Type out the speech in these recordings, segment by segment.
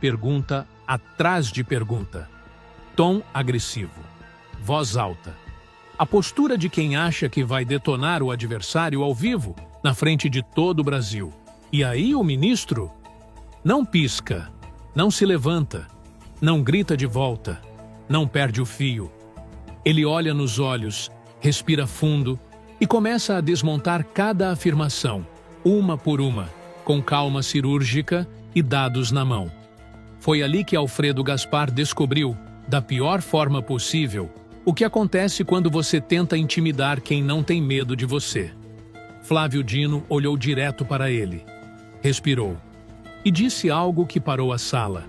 Pergunta atrás de pergunta. Tom agressivo. Voz alta. A postura de quem acha que vai detonar o adversário ao vivo, na frente de todo o Brasil. E aí o ministro não pisca, não se levanta, não grita de volta, não perde o fio. Ele olha nos olhos, respira fundo e começa a desmontar cada afirmação, uma por uma, com calma cirúrgica e dados na mão. Foi ali que Alfredo Gaspar descobriu, da pior forma possível, o que acontece quando você tenta intimidar quem não tem medo de você. Flávio Dino olhou direto para ele, respirou e disse algo que parou a sala.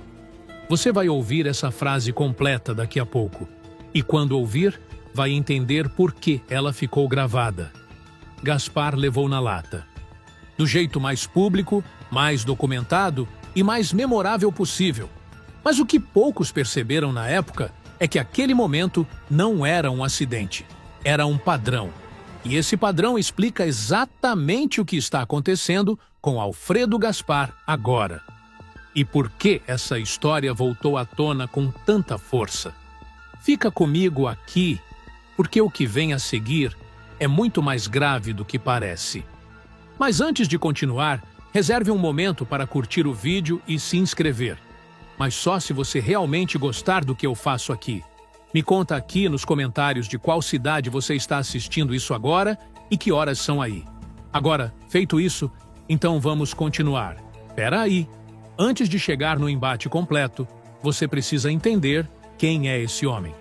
Você vai ouvir essa frase completa daqui a pouco, e quando ouvir, vai entender por que ela ficou gravada. Gaspar levou na lata. Do jeito mais público, mais documentado e mais memorável possível. Mas o que poucos perceberam na época é que aquele momento não era um acidente, era um padrão. E esse padrão explica exatamente o que está acontecendo com Alfredo Gaspar agora. E por que essa história voltou à tona com tanta força? Fica comigo aqui, porque o que vem a seguir é muito mais grave do que parece. Mas antes de continuar, reserve um momento para curtir o vídeo e se inscrever. Mas só se você realmente gostar do que eu faço aqui. Me conta aqui nos comentários de qual cidade você está assistindo isso agora e que horas são aí. Agora, feito isso, então vamos continuar. Espera aí. Antes de chegar no embate completo, você precisa entender quem é esse homem.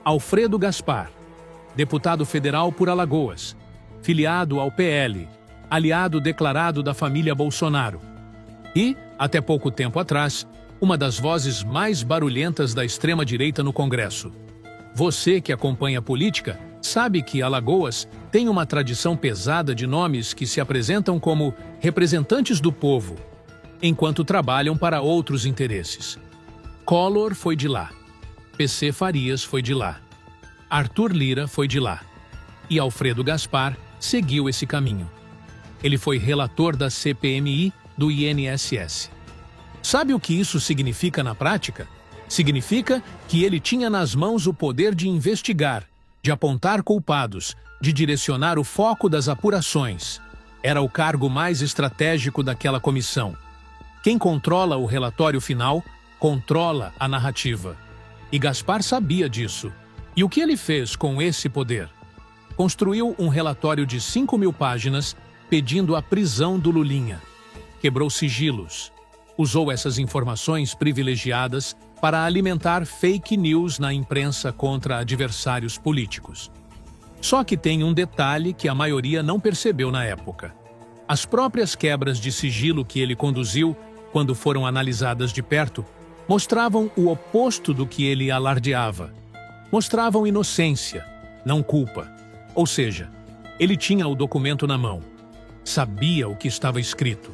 Alfredo Gaspar, deputado federal por Alagoas, filiado ao PL, aliado declarado da família Bolsonaro. E, até pouco tempo atrás, uma das vozes mais barulhentas da extrema-direita no Congresso. Você que acompanha a política sabe que Alagoas tem uma tradição pesada de nomes que se apresentam como representantes do povo, enquanto trabalham para outros interesses. Collor foi de lá, PC Farias foi de lá, Arthur Lira foi de lá, e Alfredo Gaspar seguiu esse caminho. Ele foi relator da CPMI do INSS. Sabe o que isso significa na prática? Significa que ele tinha nas mãos o poder de investigar, de apontar culpados, de direcionar o foco das apurações. Era o cargo mais estratégico daquela comissão. Quem controla o relatório final, controla a narrativa. E Gaspar sabia disso. E o que ele fez com esse poder? Construiu um relatório de 5.000 páginas pedindo a prisão do Lulinha. Quebrou sigilos. Usou essas informações privilegiadas para alimentar fake news na imprensa contra adversários políticos. Só que tem um detalhe que a maioria não percebeu na época. As próprias quebras de sigilo que ele conduziu, quando foram analisadas de perto, mostravam o oposto do que ele alardeava. Mostravam inocência, não culpa. Ou seja, ele tinha o documento na mão. Sabia o que estava escrito.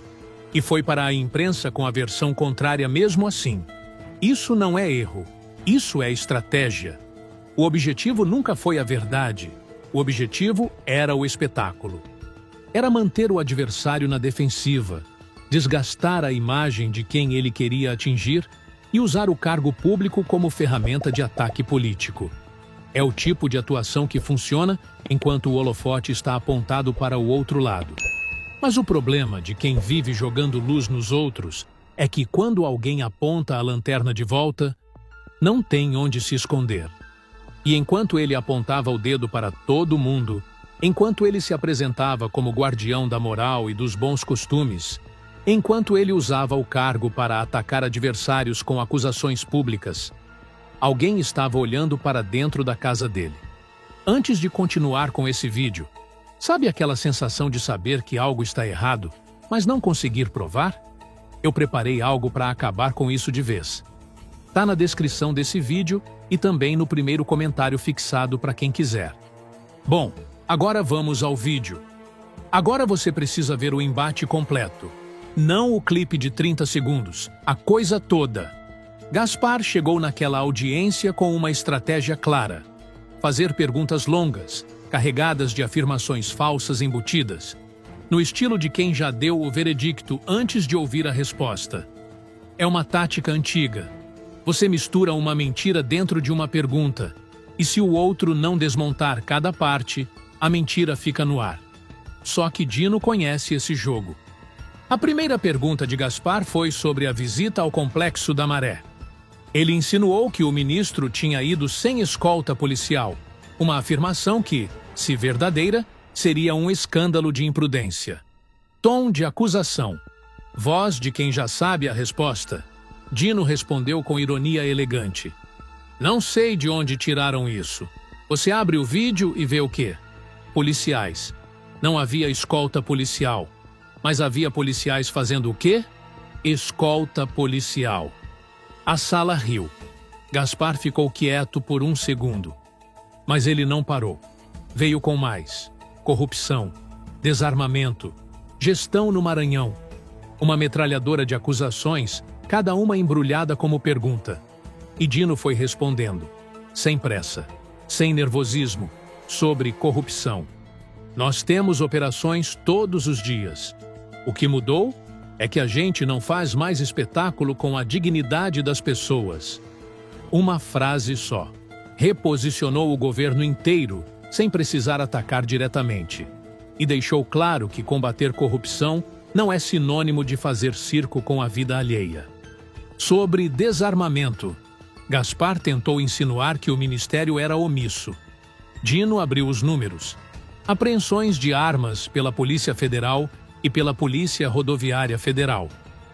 E foi para a imprensa com a versão contrária mesmo assim. Isso não é erro, isso é estratégia. O objetivo nunca foi a verdade, o objetivo era o espetáculo. Era manter o adversário na defensiva, desgastar a imagem de quem ele queria atingir e usar o cargo público como ferramenta de ataque político. É o tipo de atuação que funciona enquanto o holofote está apontado para o outro lado. Mas o problema de quem vive jogando luz nos outros é que quando alguém aponta a lanterna de volta, não tem onde se esconder. E enquanto ele apontava o dedo para todo mundo, enquanto ele se apresentava como guardião da moral e dos bons costumes, enquanto ele usava o cargo para atacar adversários com acusações públicas, alguém estava olhando para dentro da casa dele. Antes de continuar com esse vídeo, sabe aquela sensação de saber que algo está errado, mas não conseguir provar? Eu preparei algo para acabar com isso de vez. Tá na descrição desse vídeo e também no primeiro comentário fixado para quem quiser. Bom, agora vamos ao vídeo. Agora você precisa ver o embate completo. Não o clipe de 30 segundos, a coisa toda. Gaspar chegou naquela audiência com uma estratégia clara. Fazer perguntas longas, carregadas de afirmações falsas embutidas, no estilo de quem já deu o veredicto antes de ouvir a resposta. É uma tática antiga. Você mistura uma mentira dentro de uma pergunta, e se o outro não desmontar cada parte, a mentira fica no ar. Só que Dino conhece esse jogo. A primeira pergunta de Gaspar foi sobre a visita ao Complexo da Maré. Ele insinuou que o ministro tinha ido sem escolta policial, uma afirmação que, se verdadeira, seria um escândalo de imprudência. Tom de acusação. Voz de quem já sabe a resposta. Dino respondeu com ironia elegante. Não sei de onde tiraram isso. Você abre o vídeo e vê o quê? Policiais. Não havia escolta policial. Mas havia policiais fazendo o quê? Escolta policial. A sala riu. Gaspar ficou quieto por um segundo. Mas ele não parou. Veio com mais. Corrupção, desarmamento, gestão no Maranhão. Uma metralhadora de acusações, cada uma embrulhada como pergunta. E Dino foi respondendo, sem pressa, sem nervosismo, sobre corrupção. Nós temos operações todos os dias. O que mudou é que a gente não faz mais espetáculo com a dignidade das pessoas. Uma frase só. Reposicionou o governo inteiro, sem precisar atacar diretamente. E deixou claro que combater corrupção não é sinônimo de fazer circo com a vida alheia. Sobre desarmamento, Gaspar tentou insinuar que o ministério era omisso. Dino abriu os números. Apreensões de armas pela Polícia Federal e pela Polícia Rodoviária Federal.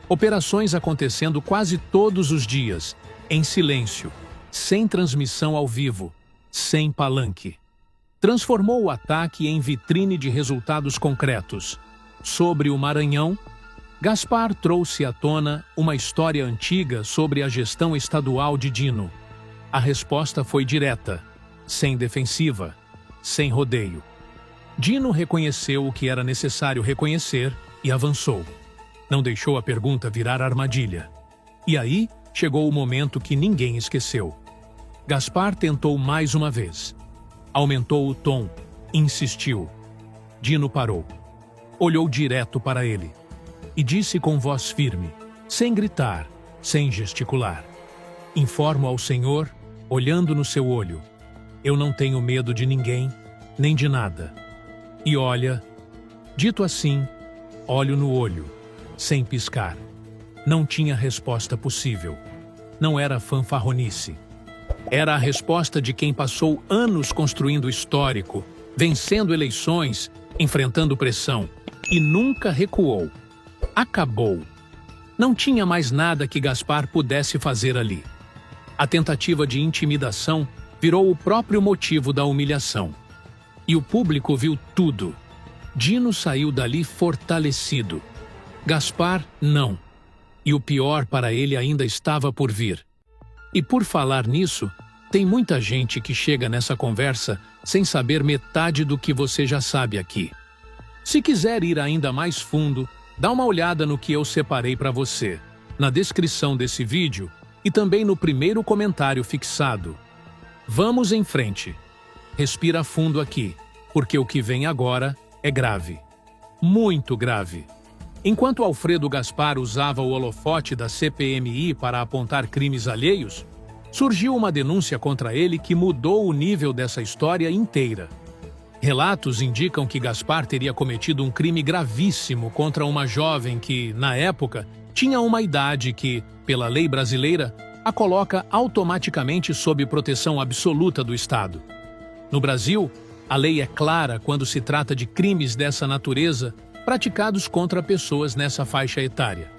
Operações acontecendo quase todos os dias, em silêncio, sem transmissão ao vivo, sem palanque. Transformou o ataque em vitrine de resultados concretos. Sobre o Maranhão, Gaspar trouxe à tona uma história antiga sobre a gestão estadual de Dino. A resposta foi direta, sem defensiva, sem rodeio. Dino reconheceu o que era necessário reconhecer e avançou. Não deixou a pergunta virar armadilha. E aí chegou o momento que ninguém esqueceu. Gaspar tentou mais uma vez. Aumentou o tom, insistiu. Dino parou. Olhou direto para ele e disse com voz firme, sem gritar, sem gesticular. Informo ao Senhor, olhando no seu olho. Eu não tenho medo de ninguém, nem de nada. E olha, dito assim, olho no olho, sem piscar. Não tinha resposta possível. Não era fanfarronice. Era a resposta de quem passou anos construindo histórico, vencendo eleições, enfrentando pressão, e nunca recuou. Acabou. Não tinha mais nada que Gaspar pudesse fazer ali. A tentativa de intimidação virou o próprio motivo da humilhação. E o público viu tudo. Dino saiu dali fortalecido. Gaspar, não. E o pior para ele ainda estava por vir. E por falar nisso, tem muita gente que chega nessa conversa sem saber metade do que você já sabe aqui. Se quiser ir ainda mais fundo, dá uma olhada no que eu separei para você, na descrição desse vídeo e também no primeiro comentário fixado. Vamos em frente. Respira fundo aqui, porque o que vem agora é grave. Muito grave. Enquanto Alfredo Gaspar usava o holofote da CPMI para apontar crimes alheios, surgiu uma denúncia contra ele que mudou o nível dessa história inteira. Relatos indicam que Gaspar teria cometido um crime gravíssimo contra uma jovem que, na época, tinha uma idade que, pela lei brasileira, a coloca automaticamente sob proteção absoluta do Estado. No Brasil, a lei é clara quando se trata de crimes dessa natureza praticados contra pessoas nessa faixa etária.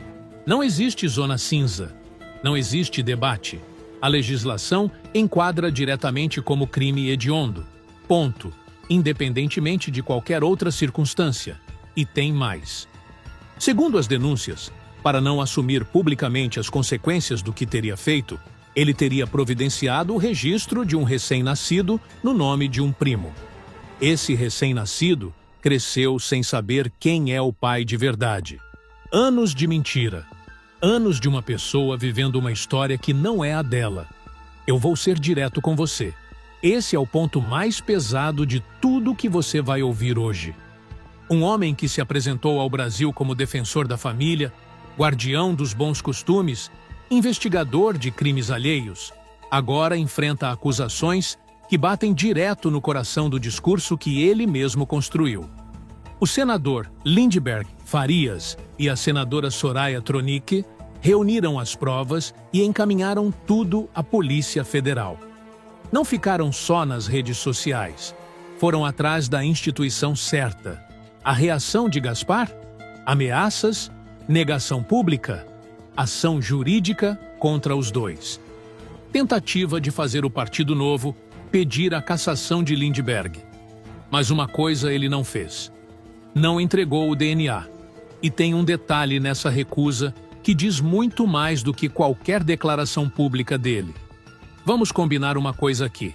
Não existe zona cinza, não existe debate. A legislação enquadra diretamente como crime hediondo. Ponto. Independentemente de qualquer outra circunstância. E tem mais. Segundo as denúncias, para não assumir publicamente as consequências do que teria feito, ele teria providenciado o registro de um recém-nascido no nome de um primo. Esse recém-nascido cresceu sem saber quem é o pai de verdade. Anos de mentira. Anos de uma pessoa vivendo uma história que não é a dela. Eu vou ser direto com você. Esse é o ponto mais pesado de tudo que você vai ouvir hoje. Um homem que se apresentou ao Brasil como defensor da família, guardião dos bons costumes, investigador de crimes alheios, agora enfrenta acusações que batem direto no coração do discurso que ele mesmo construiu. O senador Lindbergh Farias e a senadora Soraya Tronic reuniram as provas e encaminharam tudo à Polícia Federal. Não ficaram só nas redes sociais. Foram atrás da instituição certa. A reação de Gaspar? Ameaças? Negação pública? Ação jurídica contra os dois. Tentativa de fazer o Partido Novo pedir a cassação de Lindbergh. Mas uma coisa ele não fez. Não entregou o DNA. E tem um detalhe nessa recusa que diz muito mais do que qualquer declaração pública dele. Vamos combinar uma coisa aqui.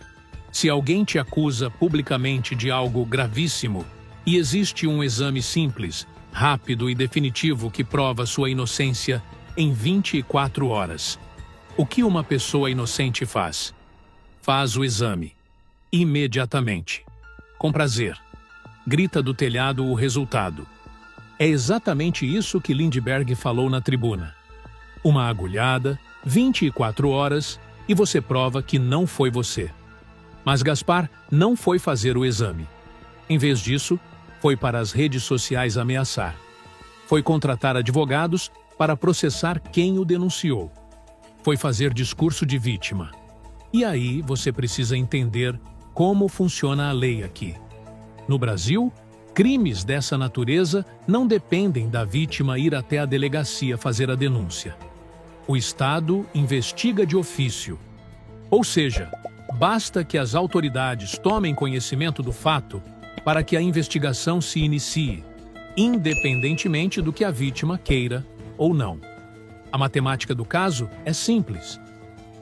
Se alguém te acusa publicamente de algo gravíssimo e existe um exame simples, rápido e definitivo que prova sua inocência em 24 horas, o que uma pessoa inocente faz? Faz o exame. Imediatamente. Com prazer. Grita do telhado o resultado. É exatamente isso que Lindbergh falou na tribuna. Uma agulhada, 24 horas, e você prova que não foi você. Mas Gaspar não foi fazer o exame. Em vez disso, foi para as redes sociais ameaçar. Foi contratar advogados para processar quem o denunciou. Foi fazer discurso de vítima. E aí você precisa entender como funciona a lei aqui. No Brasil, crimes dessa natureza não dependem da vítima ir até a delegacia fazer a denúncia. O Estado investiga de ofício. Ou seja, basta que as autoridades tomem conhecimento do fato para que a investigação se inicie, independentemente do que a vítima queira ou não. A matemática do caso é simples.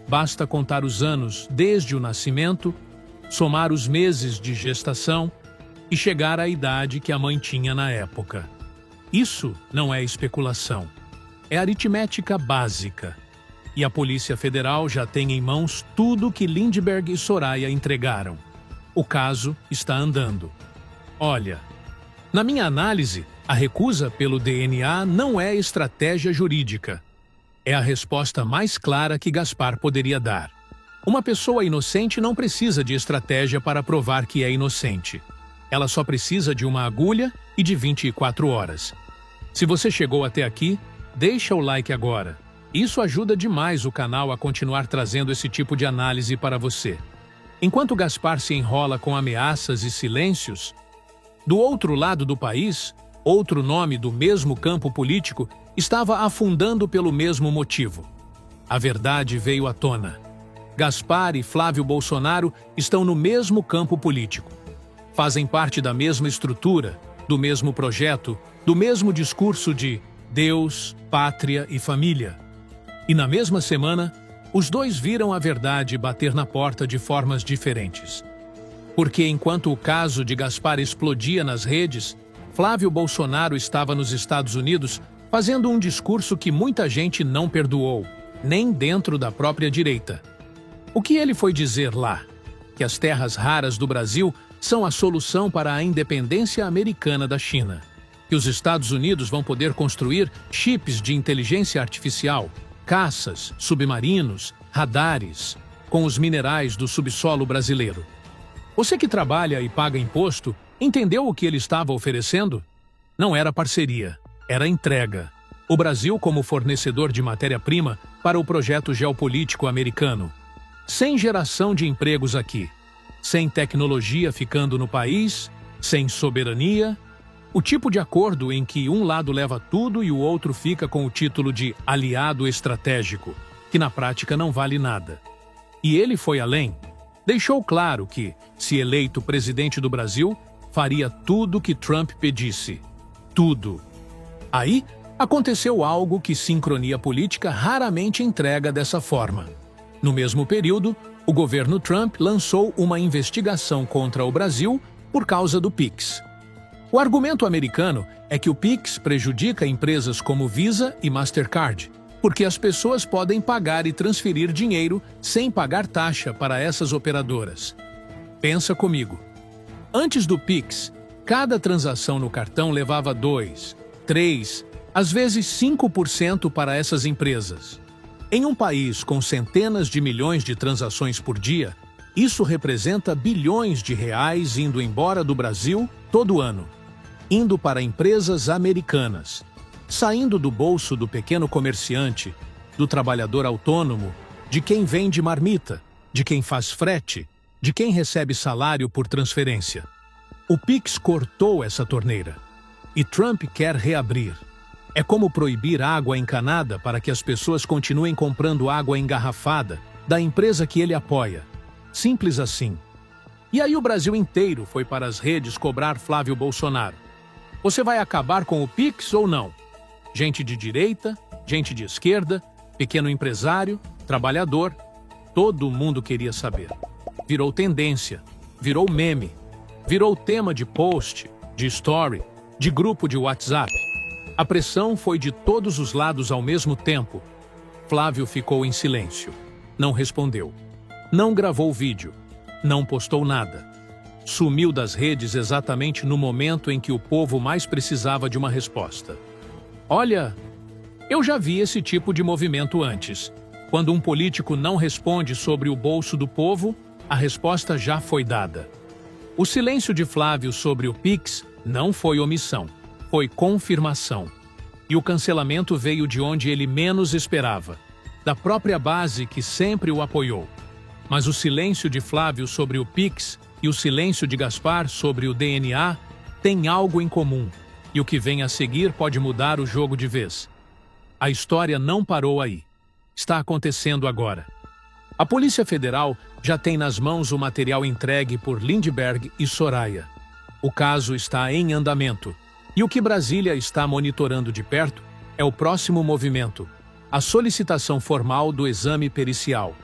Basta contar os anos desde o nascimento, somar os meses de gestação e chegar à idade que a mãe tinha na época. Isso não é especulação. É aritmética básica. E a Polícia Federal já tem em mãos tudo que Lindbergh e Soraya entregaram. O caso está andando. Olha, na minha análise, a recusa pelo DNA não é estratégia jurídica. É a resposta mais clara que Gaspar poderia dar. Uma pessoa inocente não precisa de estratégia para provar que é inocente. Ela só precisa de uma agulha e de 24 horas. Se você chegou até aqui, deixa o like agora. Isso ajuda demais o canal a continuar trazendo esse tipo de análise para você. Enquanto Gaspar se enrola com ameaças e silêncios, do outro lado do país, outro nome do mesmo campo político estava afundando pelo mesmo motivo. A verdade veio à tona. Gaspar e Flávio Bolsonaro estão no mesmo campo político. Fazem parte da mesma estrutura, do mesmo projeto, do mesmo discurso de Deus, pátria e família. E na mesma semana, os dois viram a verdade bater na porta de formas diferentes. Porque enquanto o caso de Gaspar explodia nas redes, Flávio Bolsonaro estava nos Estados Unidos fazendo um discurso que muita gente não perdoou, nem dentro da própria direita. O que ele foi dizer lá? Que as terras raras do Brasil são a solução para a independência americana da China. Que os Estados Unidos vão poder construir chips de inteligência artificial, caças, submarinos, radares, com os minerais do subsolo brasileiro. Você que trabalha e paga imposto, entendeu o que ele estava oferecendo? Não era parceria, era entrega. O Brasil como fornecedor de matéria-prima para o projeto geopolítico americano. Sem geração de empregos aqui, sem tecnologia ficando no país, sem soberania, o tipo de acordo em que um lado leva tudo e o outro fica com o título de aliado estratégico, que na prática não vale nada. E ele foi além. Deixou claro que, se eleito presidente do Brasil, faria tudo que Trump pedisse. Tudo. Aí, aconteceu algo que sincronia política raramente entrega dessa forma. No mesmo período, o governo Trump lançou uma investigação contra o Brasil por causa do Pix. O argumento americano é que o Pix prejudica empresas como Visa e Mastercard, porque as pessoas podem pagar e transferir dinheiro sem pagar taxa para essas operadoras. Pensa comigo. Antes do Pix, cada transação no cartão levava 2, 3, Às vezes 5% para essas empresas. Em um país com centenas de milhões de transações por dia, isso representa bilhões de reais indo embora do Brasil todo ano, indo para empresas americanas, saindo do bolso do pequeno comerciante, do trabalhador autônomo, de quem vende marmita, de quem faz frete, de quem recebe salário por transferência. O Pix cortou essa torneira. E Trump quer reabrir. É como proibir água encanada para que as pessoas continuem comprando água engarrafada da empresa que ele apoia. Simples assim. E aí o Brasil inteiro foi para as redes cobrar Flávio Bolsonaro. Você vai acabar com o Pix ou não? Gente de direita, gente de esquerda, pequeno empresário, trabalhador, todo mundo queria saber. Virou tendência, virou meme, virou tema de post, de story, de grupo de WhatsApp. A pressão foi de todos os lados ao mesmo tempo. Flávio ficou em silêncio. Não respondeu. Não gravou vídeo. Não postou nada. Sumiu das redes exatamente no momento em que o povo mais precisava de uma resposta. Olha, eu já vi esse tipo de movimento antes. Quando um político não responde sobre o bolso do povo, a resposta já foi dada. O silêncio de Flávio sobre o Pix não foi omissão. Foi confirmação. E o cancelamento veio de onde ele menos esperava, da própria base que sempre o apoiou. Mas o silêncio de Flávio sobre o Pix e o silêncio de Gaspar sobre o DNA têm algo em comum, e o que vem a seguir pode mudar o jogo de vez. A história não parou aí. Está acontecendo agora. A Polícia Federal já tem nas mãos o material entregue por Lindbergh e Soraya. O caso está em andamento. E o que Brasília está monitorando de perto é o próximo movimento, a solicitação formal do exame pericial.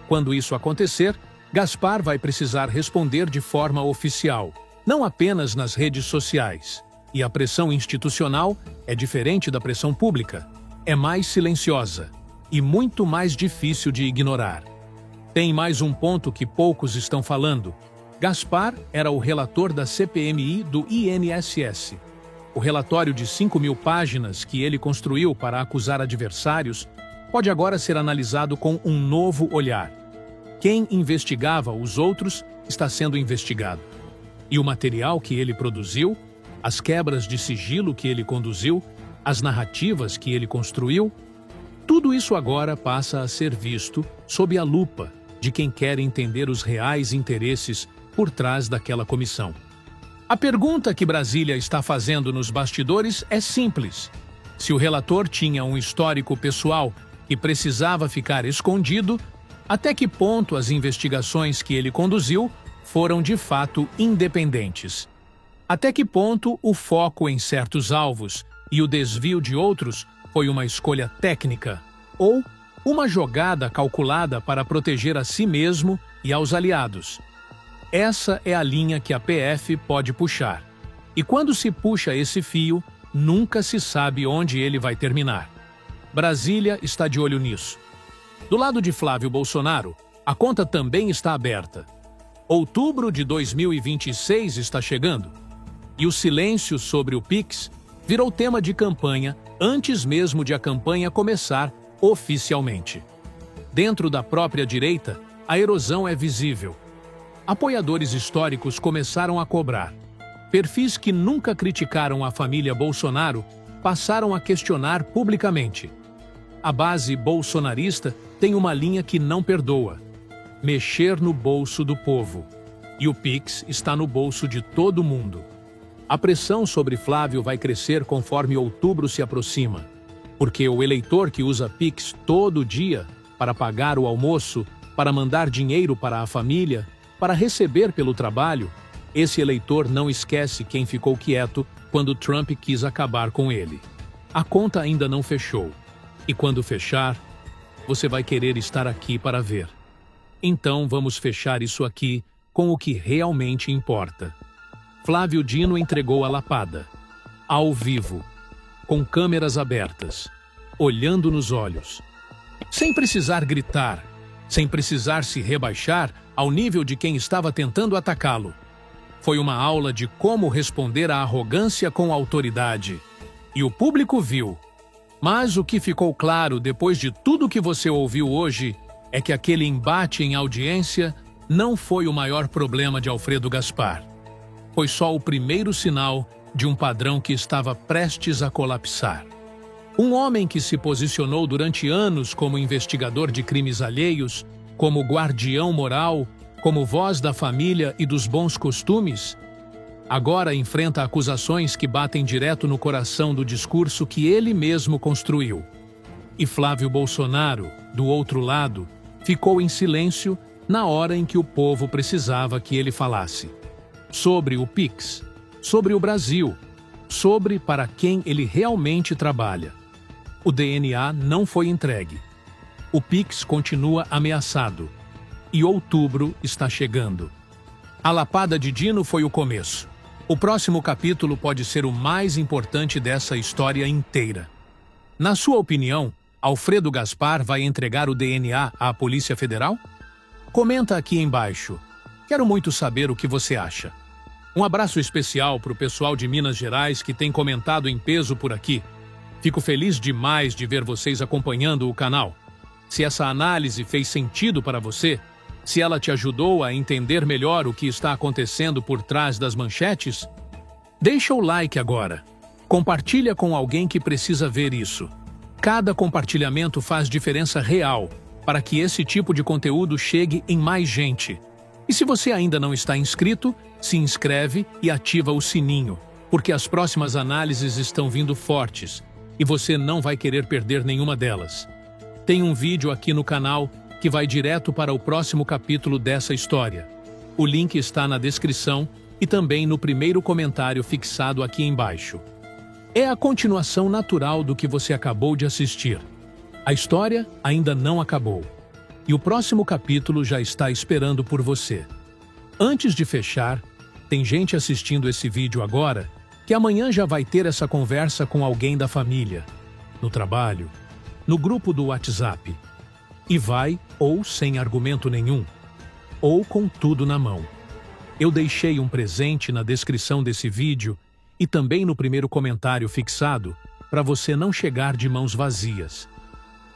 Quando isso acontecer, Gaspar vai precisar responder de forma oficial, não apenas nas redes sociais. E a pressão institucional é diferente da pressão pública. É mais silenciosa e muito mais difícil de ignorar. Tem mais um ponto que poucos estão falando. Gaspar era o relator da CPMI do INSS. O relatório de 5.000 páginas que ele construiu para acusar adversários pode agora ser analisado com um novo olhar. Quem investigava os outros está sendo investigado. E o material que ele produziu, as quebras de sigilo que ele conduziu, as narrativas que ele construiu, tudo isso agora passa a ser visto sob a lupa de quem quer entender os reais interesses por trás daquela comissão. A pergunta que Brasília está fazendo nos bastidores é simples. Se o relator tinha um histórico pessoal que precisava ficar escondido, até que ponto as investigações que ele conduziu foram de fato independentes? Até que ponto o foco em certos alvos e o desvio de outros foi uma escolha técnica ou uma jogada calculada para proteger a si mesmo e aos aliados? Essa é a linha que a PF pode puxar. E quando se puxa esse fio, nunca se sabe onde ele vai terminar. Brasília está de olho nisso. Do lado de Flávio Bolsonaro, a conta também está aberta. Outubro de 2026 está chegando. E o silêncio sobre o Pix virou tema de campanha antes mesmo de a campanha começar oficialmente. Dentro da própria direita, a erosão é visível. Apoiadores históricos começaram a cobrar. Perfis que nunca criticaram a família Bolsonaro passaram a questionar publicamente. A base bolsonarista tem uma linha que não perdoa: mexer no bolso do povo. E o Pix está no bolso de todo mundo. A pressão sobre Flávio vai crescer conforme outubro se aproxima, porque o eleitor que usa Pix todo dia para pagar o almoço, para mandar dinheiro para a família, para receber pelo trabalho, esse eleitor não esquece quem ficou quieto quando Trump quis acabar com ele. A conta ainda não fechou. E quando fechar, você vai querer estar aqui para ver. Então vamos fechar isso aqui com o que realmente importa. Flávio Dino entregou a lapada. Ao vivo, com câmeras abertas, olhando nos olhos. Sem precisar gritar, sem precisar se rebaixar ao nível de quem estava tentando atacá-lo. Foi uma aula de como responder à arrogância com autoridade. E o público viu. Mas o que ficou claro depois de tudo que você ouviu hoje é que aquele embate em audiência não foi o maior problema de Alfredo Gaspar. Foi só o primeiro sinal de um padrão que estava prestes a colapsar. Um homem que se posicionou durante anos como investigador de crimes alheios, como guardião moral, como voz da família e dos bons costumes, agora enfrenta acusações que batem direto no coração do discurso que ele mesmo construiu. E Flávio Bolsonaro, do outro lado, ficou em silêncio na hora em que o povo precisava que ele falasse. Sobre o Pix, sobre o Brasil, sobre para quem ele realmente trabalha. O DNA não foi entregue. O Pix continua ameaçado. E outubro está chegando. A lapada de Dino foi o começo. O próximo capítulo pode ser o mais importante dessa história inteira. Na sua opinião, Alfredo Gaspar vai entregar o DNA à Polícia Federal? Comenta aqui embaixo. Quero muito saber o que você acha. Um abraço especial para o pessoal de Minas Gerais que tem comentado em peso por aqui. Fico feliz demais de ver vocês acompanhando o canal. Se essa análise fez sentido para você, se ela te ajudou a entender melhor o que está acontecendo por trás das manchetes, deixa o like agora. Compartilha com alguém que precisa ver isso. Cada compartilhamento faz diferença real para que esse tipo de conteúdo chegue em mais gente. E se você ainda não está inscrito, se inscreve e ativa o sininho, porque as próximas análises estão vindo fortes e você não vai querer perder nenhuma delas. Tem um vídeo aqui no canal que vai direto para o próximo capítulo dessa história. O link está na descrição e também no primeiro comentário fixado aqui embaixo. É a continuação natural do que você acabou de assistir. A história ainda não acabou. E o próximo capítulo já está esperando por você. Antes de fechar, tem gente assistindo esse vídeo agora que amanhã já vai ter essa conversa com alguém da família, no trabalho, no grupo do WhatsApp. E vai ou sem argumento nenhum, ou com tudo na mão. Eu deixei um presente na descrição desse vídeo e também no primeiro comentário fixado para você não chegar de mãos vazias.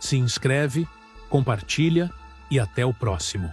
Se inscreve, compartilha e até o próximo.